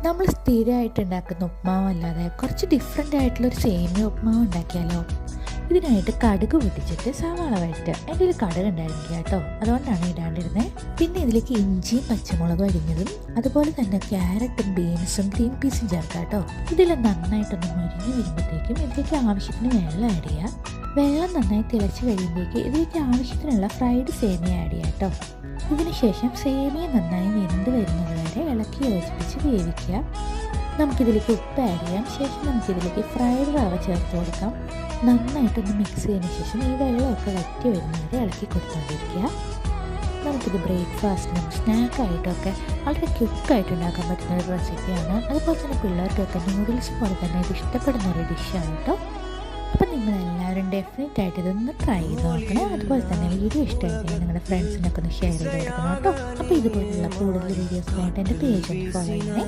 നമ്മൾ സ്ഥിരമായിട്ട് ഉണ്ടാക്കുന്ന ഉപ്മാവല്ലാതെ കുറച്ച് ഡിഫറെൻ്റ് ആയിട്ടുള്ളൊരു സേമിയ ഉപ്മാവ് ഉണ്ടാക്കിയാലോ? ഇതിനായിട്ട് കടുക് പൊട്ടിച്ചിട്ട് സവാള വഴറ്റുക. എൻ്റെ കയ്യിൽ കടുക് ഉണ്ടായിരുന്നില്ല കേട്ടോ, അതുകൊണ്ടാണ് ഇടാണ്ടിരുന്നത്. പിന്നെ ഇതിലേക്ക് ഇഞ്ചിയും പച്ചമുളകും അരിഞ്ഞതും അതുപോലെ തന്നെ ക്യാരറ്റും ബീൻസും ഗ്രീൻ പീസും ചേർക്കാം കേട്ടോ. ഇതെല്ലാം നന്നായിട്ടൊന്ന് മുരിഞ്ഞ് വരുമ്പോഴത്തേക്കും ഇതിലേക്ക് ആവശ്യത്തിന് വെള്ളം ആഡ് ചെയ്യുക. വെള്ളം നന്നായി തിളച്ച് കഴിയുമ്പോഴേക്ക് ഇതിലേക്ക് ആവശ്യത്തിനുള്ള ഫ്രൈഡ് സേമിയ ആഡ് ചെയ്യാം കേട്ടോ. ഇതിനുശേഷം സേമിയ നന്നായി വെന്ത് വരുന്നത് വരെ ഇളക്കി യോജിപ്പിച്ച് വേവിക്കുക. നമുക്കിതിലേക്ക് ഉപ്പ് ആഡ് ചെയ്യാം. ശേഷം നമുക്കിതിലേക്ക് ഫ്രൈഡ് റവ ചേർത്ത് കൊടുക്കാം. നന്നായിട്ടൊന്ന് മിക്സ് ചെയ്തതിന് ശേഷം ഈ വെള്ളമൊക്കെ വറ്റി വരുന്നത് ഇളക്കി കൊടുത്തുകൊണ്ടിരിക്കുക. നമുക്കിത് ബ്രേക്ക്ഫാസ്റ്റിനും സ്നാക്കായിട്ടൊക്കെ വളരെ ക്വിക്കായിട്ട് ഉണ്ടാക്കാൻ പറ്റുന്ന ഒരു റെസിപ്പിയാണ്. അതുപോലെ തന്നെ പിള്ളേർക്കൊക്കെ നൂഡിൽസ് പോലെ തന്നെ ഇത് ഇഷ്ടപ്പെടുന്ന ഒരു ഡിഷാണ് കേട്ടോ. അപ്പം നിങ്ങളെല്ലാവരും ഡെഫിനറ്റായിട്ട് ഇതൊന്ന് ട്രൈ ചെയ്ത് നോക്കണം. അതുപോലെ തന്നെ വീഡിയോ ഇഷ്ടമായിട്ടാണ് നിങ്ങളുടെ ഫ്രണ്ട്സിനൊക്കെ ഒന്ന് ഷെയർ ചെയ്ത് കൊടുക്കണം കേട്ടോ. അപ്പോൾ ഇതുപോലുള്ള കൂടുതൽ വീഡിയോസിനായിട്ട് എൻ്റെ പേജ് ഒന്ന് ഫോളോ ചെയ്യണേ.